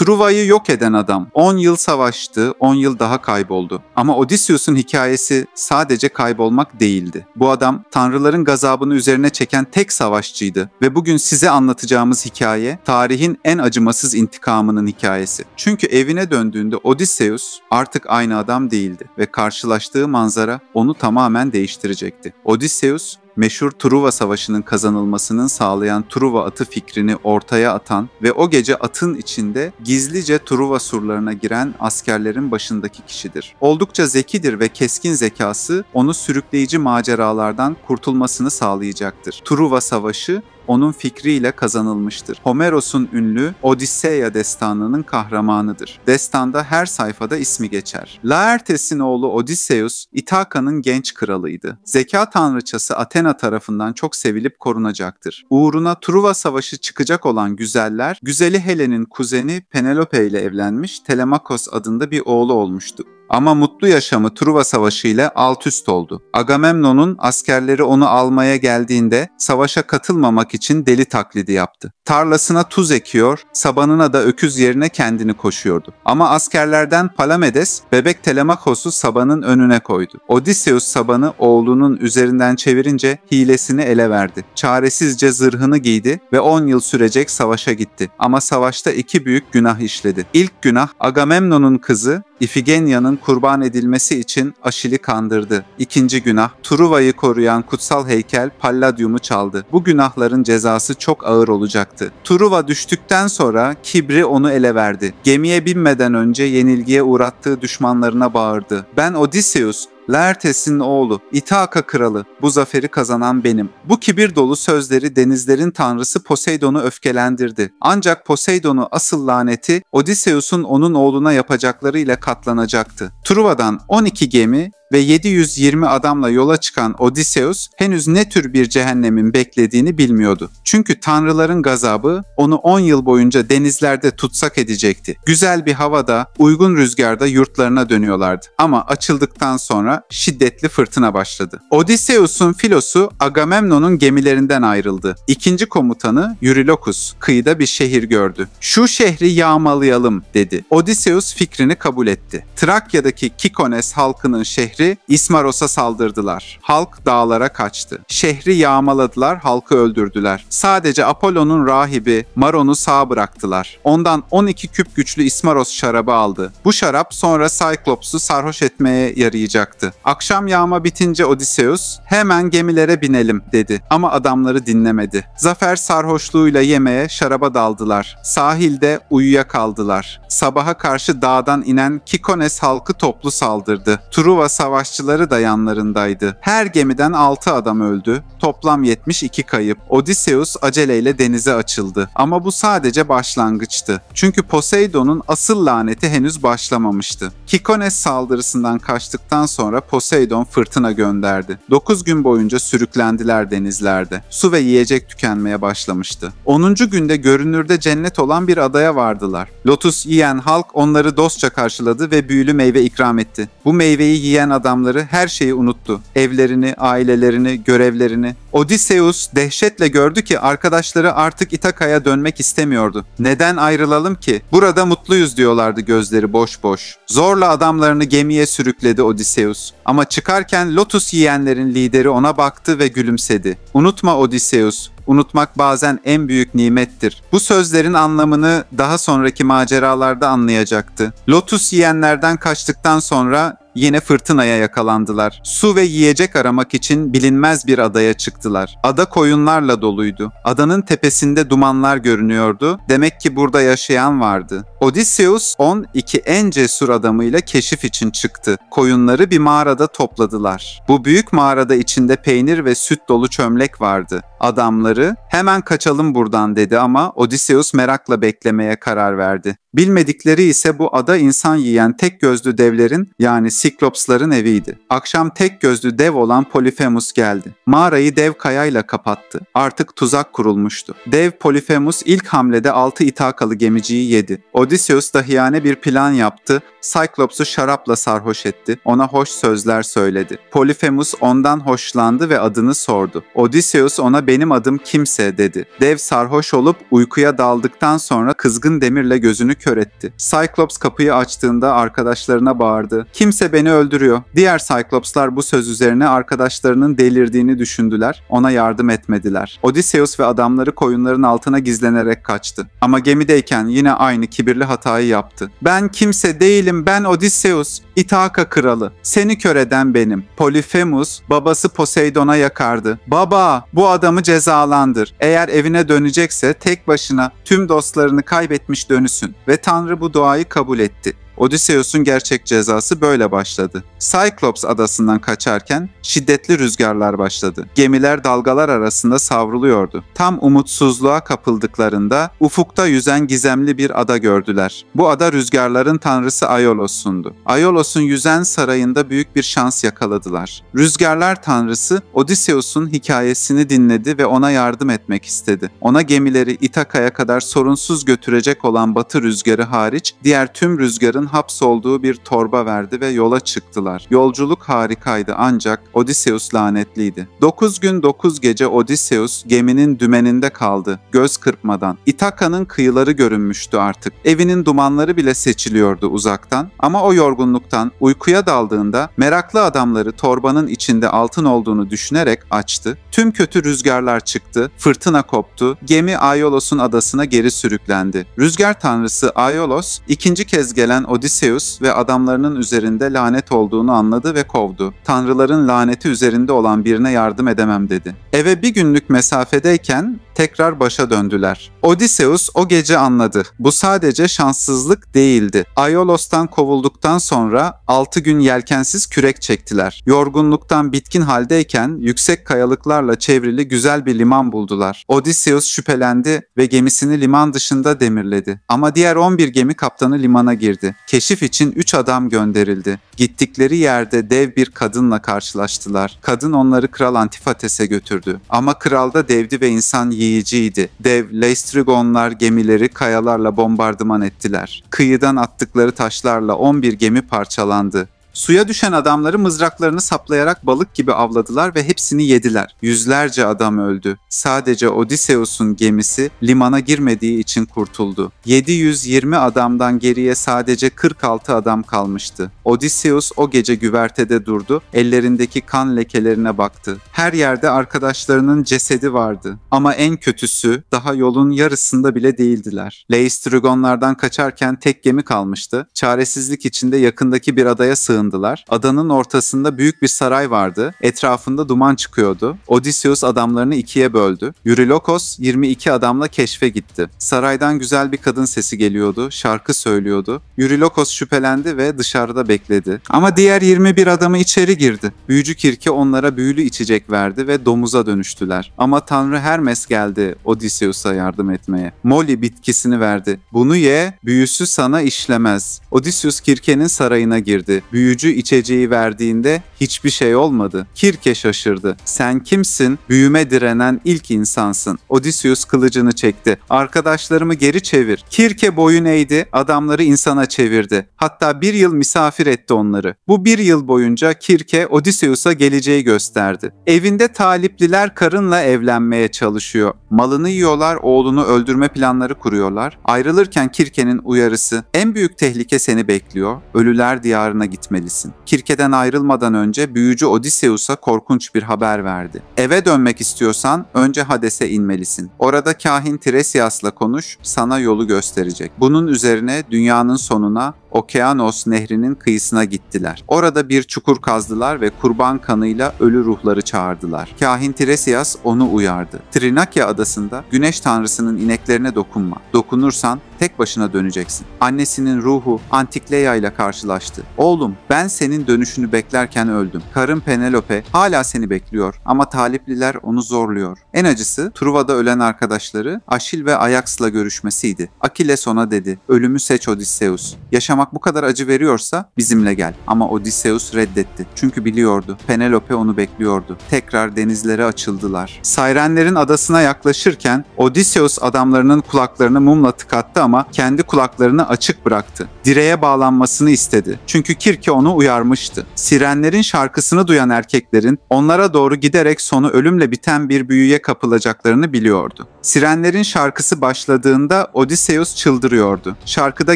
Truva'yı yok eden adam. 10 yıl savaştı, 10 yıl daha kayboldu. Ama Odysseus'un hikayesi sadece kaybolmak değildi. Bu adam tanrıların gazabını üzerine çeken tek savaşçıydı ve bugün size anlatacağımız hikaye tarihin en acımasız intikamının hikayesi. Çünkü evine döndüğünde Odysseus artık aynı adam değildi ve karşılaştığı manzara onu tamamen değiştirecekti. Odysseus meşhur Truva Savaşı'nın kazanılmasının sağlayan Truva atı fikrini ortaya atan ve o gece atın içinde gizlice Truva surlarına giren askerlerin başındaki kişidir. Oldukça zekidir ve keskin zekası onu sürükleyici maceralardan kurtulmasını sağlayacaktır. Truva Savaşı onun fikriyle kazanılmıştır. Homeros'un ünlü Odisseia destanının kahramanıdır. Destanda her sayfada ismi geçer. Laertes'in oğlu Odysseus, İthaka'nın genç kralıydı. Zeka tanrıçası Athena tarafından çok sevilip korunacaktır. Uğruna Truva Savaşı çıkacak olan güzeller, güzeli Helen'in kuzeni Penelope ile evlenmiş, Telemakos adında bir oğlu olmuştu. Ama mutlu yaşamı Truva Savaşı ile alt üst oldu. Agamemnon'un askerleri onu almaya geldiğinde savaşa katılmamak için deli taklidi yaptı. Tarlasına tuz ekiyor, sabanına da öküz yerine kendini koşuyordu. Ama askerlerden Palamedes, bebek Telemakos'u sabanın önüne koydu. Odysseus sabanı oğlunun üzerinden çevirince hilesini ele verdi. Çaresizce zırhını giydi ve 10 yıl sürecek savaşa gitti. Ama savaşta 2 büyük günah işledi. İlk günah, Agamemnon'un kızı İfigenya'nın kurban edilmesi için Aşil'i kandırdı. İkinci günah, Truva'yı koruyan kutsal heykel Palladium'u çaldı. Bu günahların cezası çok ağır olacaktı. Truva düştükten sonra kibri onu ele verdi. Gemiye binmeden önce yenilgiye uğrattığı düşmanlarına bağırdı. "Ben Odysseus, Laertes'in oğlu, İthaka kralı, bu zaferi kazanan benim." Bu kibir dolu sözleri denizlerin tanrısı Poseidon'u öfkelendirdi. Ancak Poseidon'u asıl laneti Odysseus'un onun oğluna yapacaklarıyla katlanacaktı. Truva'dan 12 gemi ve 720 adamla yola çıkan Odysseus henüz ne tür bir cehennemin beklediğini bilmiyordu. Çünkü tanrıların gazabı onu 10 yıl boyunca denizlerde tutsak edecekti. Güzel bir havada, uygun rüzgarda yurtlarına dönüyorlardı. Ama açıldıktan sonra şiddetli fırtına başladı. Odysseus'un filosu Agamemnon'un gemilerinden ayrıldı. İkinci komutanı Eurylochus kıyıda bir şehir gördü. "Şu şehri yağmalayalım," dedi. Odysseus fikrini kabul etti. Trakya'daki Kikones halkının şehri İsmaros'a saldırdılar. Halk dağlara kaçtı. Şehri yağmaladılar, halkı öldürdüler. Sadece Apollo'nun rahibi Maron'u sağ bıraktılar. Ondan 12 küp güçlü İsmaros şarabı aldı. Bu şarap sonra Cyclops'u sarhoş etmeye yarayacaktı. Akşam yağma bitince Odysseus, "Hemen gemilere binelim," dedi. Ama adamları dinlemedi. Zafer sarhoşluğuyla yemeğe, şaraba daldılar. Sahilde uyuyakaldılar. Sabaha karşı dağdan inen Kikones halkı toplu saldırdı. Truva savaşçıları da yanlarındaydı. Her gemiden 6 adam öldü. Toplam 72 kayıp. Odysseus aceleyle denize açıldı. Ama bu sadece başlangıçtı. Çünkü Poseidon'un asıl laneti henüz başlamamıştı. Kikones saldırısından kaçtıktan sonra Poseidon fırtına gönderdi. 9 gün boyunca sürüklendiler denizlerde. Su ve yiyecek tükenmeye başlamıştı. 10. günde görünürde cennet olan bir adaya vardılar. Lotus yiyen halk onları dostça karşıladı ve büyülü meyve ikram etti. Bu meyveyi yiyen adamları her şeyi unuttu. Evlerini, ailelerini, görevlerini. Odysseus dehşetle gördü ki arkadaşları artık İthaka'ya dönmek istemiyordu. "Neden ayrılalım ki? Burada mutluyuz," diyorlardı gözleri boş boş. Zorla adamlarını gemiye sürükledi Odysseus. Ama çıkarken Lotus yiyenlerin lideri ona baktı ve gülümsedi. "Unutma Odysseus, unutmak bazen en büyük nimettir." Bu sözlerin anlamını daha sonraki maceralarda anlayacaktı. Lotus yiyenlerden kaçtıktan sonra yine fırtınaya yakalandılar. Su ve yiyecek aramak için bilinmez bir adaya çıktılar. Ada koyunlarla doluydu. Adanın tepesinde dumanlar görünüyordu. Demek ki burada yaşayan vardı. Odysseus 12 en cesur adamıyla keşif için çıktı. Koyunları bir mağarada topladılar. Bu büyük mağarada içinde peynir ve süt dolu çömlek vardı. Adamları, "Hemen kaçalım buradan," dedi ama Odysseus merakla beklemeye karar verdi. Bilmedikleri ise bu ada insan yiyen tek gözlü devlerin, yani Siklopsların eviydi. Akşam tek gözlü dev olan Polifemus geldi. Mağarayı dev kayayla kapattı. Artık tuzak kurulmuştu. Dev Polifemus ilk hamlede 6 İthakalı gemiciyi yedi. Odysseus dahiyane bir plan yaptı. Cyclops'u şarapla sarhoş etti, ona hoş sözler söyledi. Polyphemus ondan hoşlandı ve adını sordu. Odysseus ona benim adım kimse dedi. Dev sarhoş olup uykuya daldıktan sonra kızgın demirle gözünü kör etti. Cyclops kapıyı açtığında arkadaşlarına bağırdı. Kimse beni öldürüyor. Diğer Cyclopslar bu söz üzerine arkadaşlarının delirdiğini düşündüler. Ona yardım etmediler. Odysseus ve adamları koyunların altına gizlenerek kaçtı. Ama gemideyken yine aynı kibirli hatayı yaptı. Ben kimse değilim, ben Odysseus, İthaka kralı. Seni kör eden benim. Polyphemus babası Poseidon'a yakardı. Baba, bu adamı cezalandır. Eğer evine dönecekse tek başına tüm dostlarını kaybetmiş dönüsün. Ve Tanrı bu duayı kabul etti. Odysseus'un gerçek cezası böyle başladı. Cyclops adasından kaçarken şiddetli rüzgarlar başladı. Gemiler dalgalar arasında savruluyordu. Tam umutsuzluğa kapıldıklarında ufukta yüzen gizemli bir ada gördüler. Bu ada rüzgarların tanrısı Aiolos'undu. Aiolos'un yüzen sarayında büyük bir şans yakaladılar. Rüzgarlar tanrısı Odysseus'un hikayesini dinledi ve ona yardım etmek istedi. Ona gemileri İthaka'ya kadar sorunsuz götürecek olan batı rüzgarı hariç diğer tüm rüzgarın hapsolduğu bir torba verdi ve yola çıktılar. Yolculuk harikaydı ancak Odysseus lanetliydi. 9 gün 9 gece Odysseus geminin dümeninde kaldı, göz kırpmadan. İthaka'nın kıyıları görünmüştü artık. Evinin dumanları bile seçiliyordu uzaktan ama o yorgunluktan uykuya daldığında meraklı adamları torbanın içinde altın olduğunu düşünerek açtı. Tüm kötü rüzgarlar çıktı, fırtına koptu, gemi Aiolos'un adasına geri sürüklendi. Rüzgar tanrısı Aiolos ikinci kez gelen Odysseus ve adamlarının üzerinde lanet olduğunu anladı ve kovdu. Tanrıların laneti üzerinde olan birine yardım edemem dedi. Eve bir günlük mesafedeyken tekrar başa döndüler. Odysseus o gece anladı. Bu sadece şanssızlık değildi. Aiolos'tan kovulduktan sonra 6 gün yelkensiz kürek çektiler. Yorgunluktan bitkin haldeyken yüksek kayalıklarla çevrili güzel bir liman buldular. Odysseus şüphelendi ve gemisini liman dışında demirledi. Ama diğer 11 gemi kaptanı limana girdi. Keşif için 3 adam gönderildi. Gittikleri yerde dev bir kadınla karşılaştılar. Kadın onları Kral Antifates'e götürdü. Ama kral da devdi ve insan yiyiciydi. Dev Laestrygонlar gemileri kayalarla bombardıman ettiler. Kıyıdan attıkları taşlarla 11 gemi parçalandı. Suya düşen adamları mızraklarını saplayarak balık gibi avladılar ve hepsini yediler. Yüzlerce adam öldü. Sadece Odysseus'un gemisi limana girmediği için kurtuldu. 720 adamdan geriye sadece 46 adam kalmıştı. Odysseus o gece güvertede durdu, ellerindeki kan lekelerine baktı. Her yerde arkadaşlarının cesedi vardı. Ama en kötüsü daha yolun yarısında bile değildiler. Laestrygонlardan kaçarken tek gemi kalmıştı. Çaresizlik içinde yakındaki bir adaya sığındılar. Adanın ortasında büyük bir saray vardı. Etrafında duman çıkıyordu. Odysseus adamlarını ikiye böldü. Eurylochos 22 adamla keşfe gitti. Saraydan güzel bir kadın sesi geliyordu. Şarkı söylüyordu. Eurylochos şüphelendi ve dışarıda bekledi. Ama diğer 21 adamı içeri girdi. Büyücü Kirke onlara büyülü içecek verdi ve domuza dönüştüler. Ama Tanrı Hermes geldi Odysseus'a yardım etmeye. Molly bitkisini verdi. Bunu ye, büyüsü sana işlemez. Odysseus Kirke'nin sarayına girdi. Büyücü içeceği verdiğinde hiçbir şey olmadı. Kirke şaşırdı. Sen kimsin? Büyüme direnen ilk insansın. Odysseus kılıcını çekti. Arkadaşlarımı geri çevir. Kirke boyun eğdi. Adamları insana çevirdi. Hatta 1 yıl misafir etti onları. Bu 1 yıl boyunca Kirke Odysseus'a geleceği gösterdi. Evinde talipliler karınla evlenmeye çalışıyor. Malını yiyorlar, oğlunu öldürme planları kuruyorlar. Ayrılırken Kirke'nin uyarısı, en büyük tehlike seni bekliyor. Ölüler diyarına gitmelisin. Kirke'den ayrılmadan önce büyücü Odysseus'a korkunç bir haber verdi. Eve dönmek istiyorsan önce Hades'e inmelisin. Orada kahin Tiresias'la konuş, sana yolu gösterecek. Bunun üzerine dünyanın sonuna Okeanos nehrinin kıyısına gittiler. Orada bir çukur kazdılar ve kurban kanıyla ölü ruhları çağırdılar. Kahin Tiresias onu uyardı. Trinakya adasında güneş tanrısının ineklerine dokunma. Dokunursan tek başına döneceksin. Annesinin ruhu Antikleia ile karşılaştı. Oğlum, ben senin dönüşünü beklerken öldüm. Karın Penelope hala seni bekliyor ama talipliler onu zorluyor. En acısı Truva'da ölen arkadaşları Aşil ve Ajax'la görüşmesiydi. Akilles ona dedi, ölümü seç Odysseus. Yaşamak bu kadar acı veriyorsa bizimle gel. Ama Odysseus reddetti. Çünkü biliyordu. Penelope onu bekliyordu. Tekrar denizlere açıldılar. Sayrenlerin adasına yaklaşırken Odysseus adamlarının kulaklarını mumla tıkattı ama ama kendi kulaklarını açık bıraktı. Direğe bağlanmasını istedi. Çünkü Kirke onu uyarmıştı. Sirenlerin şarkısını duyan erkeklerin onlara doğru giderek sonu ölümle biten bir büyüye kapılacaklarını biliyordu. Sirenlerin şarkısı başladığında Odysseus çıldırıyordu. Şarkıda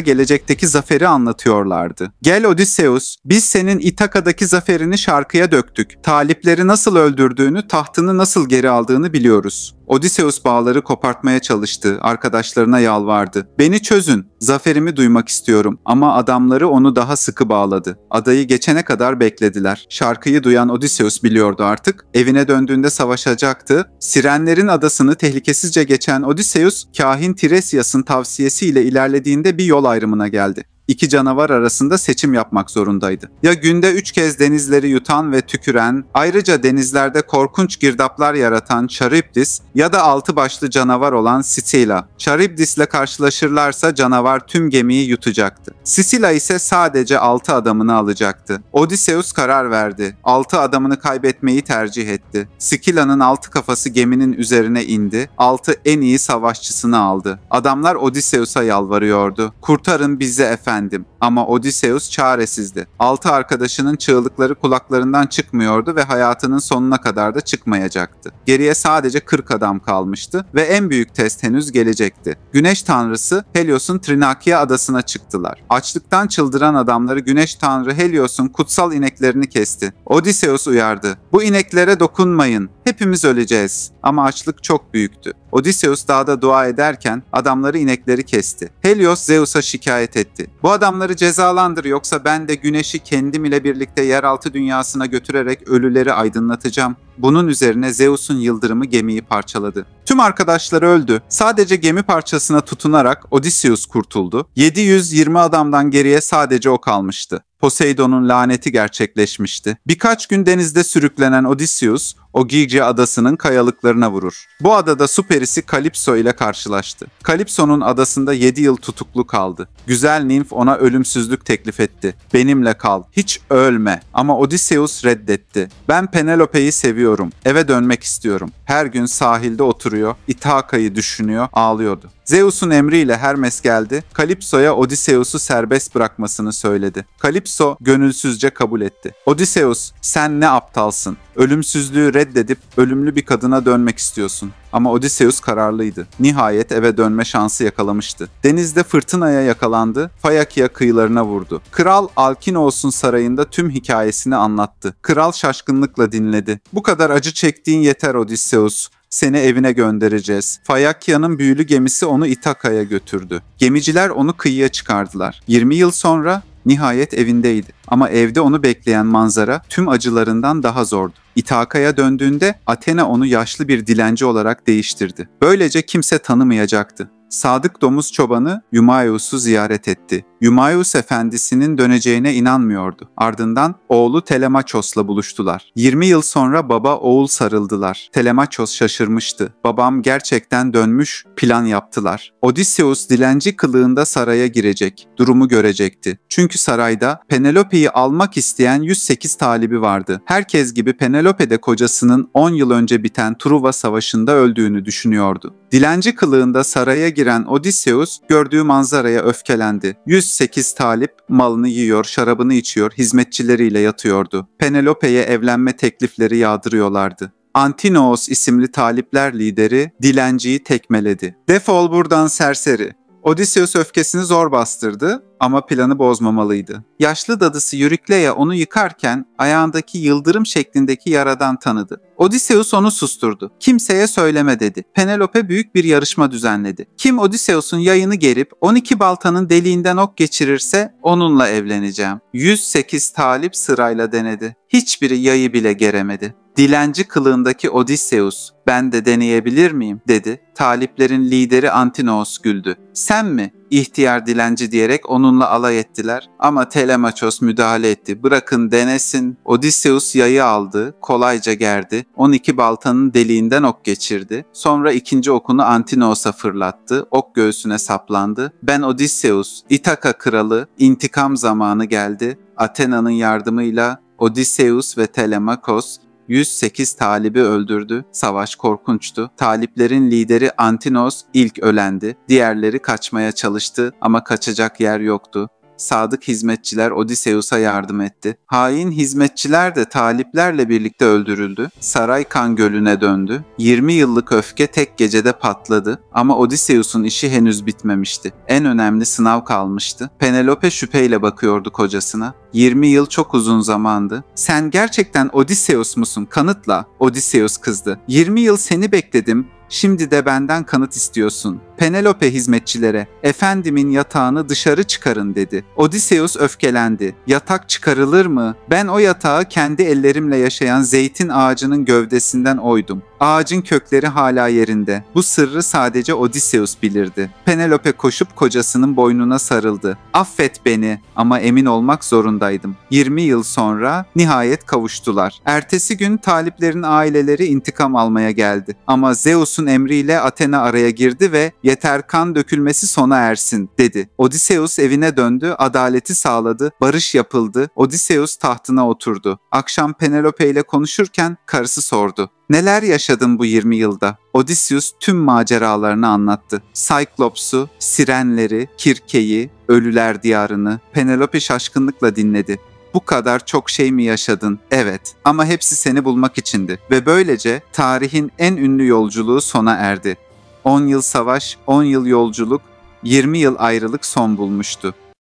gelecekteki zaferi anlatıyorlardı. "Gel Odysseus, biz senin İtaka'daki zaferini şarkıya döktük. Talipleri nasıl öldürdüğünü, tahtını nasıl geri aldığını biliyoruz." Odysseus bağları kopartmaya çalıştı, arkadaşlarına yalvardı. "Beni çözün, zaferimi duymak istiyorum." Ama adamları onu daha sıkı bağladı. Adayı geçene kadar beklediler. Şarkıyı duyan Odysseus biliyordu artık. Evine döndüğünde savaşacaktı. Sirenlerin adasını tehlikesizce geçen Odysseus, kahin Tiresias'ın tavsiyesiyle ilerlediğinde bir yol ayrımına geldi. İki canavar arasında seçim yapmak zorundaydı. Ya günde 3 kez denizleri yutan ve tüküren, ayrıca denizlerde korkunç girdaplar yaratan Charybdis ya da 6 başlı canavar olan Scylla. Charybdis'le karşılaşırlarsa canavar tüm gemiyi yutacaktı. Scylla ise sadece 6 adamını alacaktı. Odysseus karar verdi. 6 adamını kaybetmeyi tercih etti. Scylla'nın 6 kafası geminin üzerine indi. 6 en iyi savaşçısını aldı. Adamlar Odysseus'a yalvarıyordu. "Kurtarın bizi efendim." Ama Odysseus çaresizdi. 6 arkadaşının çığlıkları kulaklarından çıkmıyordu ve hayatının sonuna kadar da çıkmayacaktı. Geriye sadece 40 adam kalmıştı ve en büyük test henüz gelecekti. Güneş tanrısı Helios'un Trinakya adasına çıktılar. Açlıktan çıldıran adamları Güneş tanrı Helios'un kutsal ineklerini kesti. Odysseus uyardı. "Bu ineklere dokunmayın. Hepimiz öleceğiz." Ama açlık çok büyüktü. Odysseus dağda dua ederken adamları inekleri kesti. Helios Zeus'a şikayet etti. "Bu adamları cezalandır, yoksa ben de güneşi kendim ile birlikte yeraltı dünyasına götürerek ölüleri aydınlatacağım." Bunun üzerine Zeus'un yıldırımı gemiyi parçaladı. Tüm arkadaşları öldü. Sadece gemi parçasına tutunarak Odysseus kurtuldu. 720 adamdan geriye sadece o kalmıştı. Poseidon'un laneti gerçekleşmişti. Birkaç gün denizde sürüklenen Odysseus, Ogygia adasının kayalıklarına vurur. Bu adada su perisi Kalipso ile karşılaştı. Kalipso'nun adasında 7 yıl tutuklu kaldı. Güzel nimf ona ölümsüzlük teklif etti. "Benimle kal, hiç ölme." Ama Odysseus reddetti. "Ben Penelope'yi seviyorum, eve dönmek istiyorum." Her gün sahilde oturuyor, İthaka'yı düşünüyor, ağlıyordu. Zeus'un emriyle Hermes geldi, Kalipso'ya Odysseus'u serbest bırakmasını söyledi. Kalipso gönülsüzce kabul etti. "Odysseus, sen ne aptalsın. Ölümsüzlüğü reddedip ölümlü bir kadına dönmek istiyorsun." Ama Odysseus kararlıydı. Nihayet eve dönme şansı yakalamıştı. Denizde fırtınaya yakalandı, Fayakya kıyılarına vurdu. Kral Alkinoos'un sarayında tüm hikayesini anlattı. Kral şaşkınlıkla dinledi. "Bu kadar acı çektiğin yeter Odysseus. Seni evine göndereceğiz." Fayakya'nın büyülü gemisi onu İthaka'ya götürdü. Gemiciler onu kıyıya çıkardılar. 20 yıl sonra nihayet evindeydi. Ama evde onu bekleyen manzara tüm acılarından daha zordu. İthaka'ya döndüğünde Athena onu yaşlı bir dilenci olarak değiştirdi. Böylece kimse tanımayacaktı. Sadık domuz çobanı Eumaeus'u ziyaret etti. Eumaeus efendisinin döneceğine inanmıyordu. Ardından oğlu Telemachos'la buluştular. 20 yıl sonra baba oğul sarıldılar. Telemachos şaşırmıştı. "Babam gerçekten dönmüş." Plan yaptılar. Odysseus dilenci kılığında saraya girecek. Durumu görecekti. Çünkü sarayda Penelope'yi almak isteyen 108 talibi vardı. Herkes gibi Penelope de kocasının 10 yıl önce biten Truva Savaşı'nda öldüğünü düşünüyordu. Dilenci kılığında saraya giren Odysseus gördüğü manzaraya öfkelendi. 108 talip malını yiyor, şarabını içiyor, hizmetçileriyle yatıyordu. Penelope'ye evlenme teklifleri yağdırıyorlardı. Antinoos isimli talipler lideri dilenciyi tekmeledi. "Defol buradan serseri." Odysseus öfkesini zor bastırdı ama planı bozmamalıydı. Yaşlı dadısı Eurykleia onu yıkarken ayağındaki yıldırım şeklindeki yaradan tanıdı. Odysseus onu susturdu. "Kimseye söyleme." dedi. Penelope büyük bir yarışma düzenledi. Kim Odysseus'un yayını gerip 12 baltanın deliğinden ok geçirirse onunla evleneceğim. 108 talip sırayla denedi. Hiçbiri yayı bile geremedi. Dilenci kılığındaki Odysseus, "Ben de deneyebilir miyim?" dedi. Taliplerin lideri Antinoos güldü. "Sen mi?" İhtiyar dilenci diyerek onunla alay ettiler. Ama Telemachos müdahale etti. "Bırakın denesin." Odysseus yayı aldı, kolayca gerdi. 12 baltanın deliğinden ok geçirdi. Sonra ikinci okunu Antinoos'a fırlattı. Ok göğsüne saplandı. "Ben Odysseus, İthaka kralı, intikam zamanı geldi." Athena'nın yardımıyla Odysseus ve Telemachos 108 talibi öldürdü. Savaş korkunçtu. Taliplerin lideri Antinos ilk ölendi. Diğerleri kaçmaya çalıştı ama kaçacak yer yoktu. Sadık hizmetçiler Odysseus'a yardım etti. Hain hizmetçiler de taliplerle birlikte öldürüldü. Saray kan gölüne döndü. 20 yıllık öfke tek gecede patladı ama Odysseus'un işi henüz bitmemişti. En önemli sınav kalmıştı. Penelope şüpheyle bakıyordu kocasına. 20 yıl çok uzun zamandı. Sen gerçekten Odysseus musun? Kanıtla. Odysseus kızdı. 20 yıl seni bekledim. Şimdi de benden kanıt istiyorsun. Penelope hizmetçilere, efendimin yatağını dışarı çıkarın dedi. Odysseus öfkelendi. Yatak çıkarılır mı? Ben o yatağı kendi ellerimle yaşayan zeytin ağacının gövdesinden oydum. Ağacın kökleri hala yerinde. Bu sırrı sadece Odysseus bilirdi. Penelope koşup kocasının boynuna sarıldı. Affet beni ama emin olmak zorundaydım. 20 yıl sonra nihayet kavuştular. Ertesi gün taliplerin aileleri intikam almaya geldi. Ama Zeus'un emriyle Athena araya girdi ve yeter kan dökülmesi sona ersin dedi. Odysseus evine döndü, adaleti sağladı, barış yapıldı. Odysseus tahtına oturdu. Akşam Penelope ile konuşurken karısı sordu. Neler yaşadın bu 20 yılda? Odysseus tüm maceralarını anlattı. Cyclops'u, Sirenleri, Kirke'yi, Ölüler Diyarını. Penelope şaşkınlıkla dinledi. Bu kadar çok şey mi yaşadın? Evet, ama hepsi seni bulmak içindi. Ve böylece tarihin en ünlü yolculuğu sona erdi. 10 yıl savaş, 10 yıl yolculuk, 20 yıl ayrılık son bulmuştu.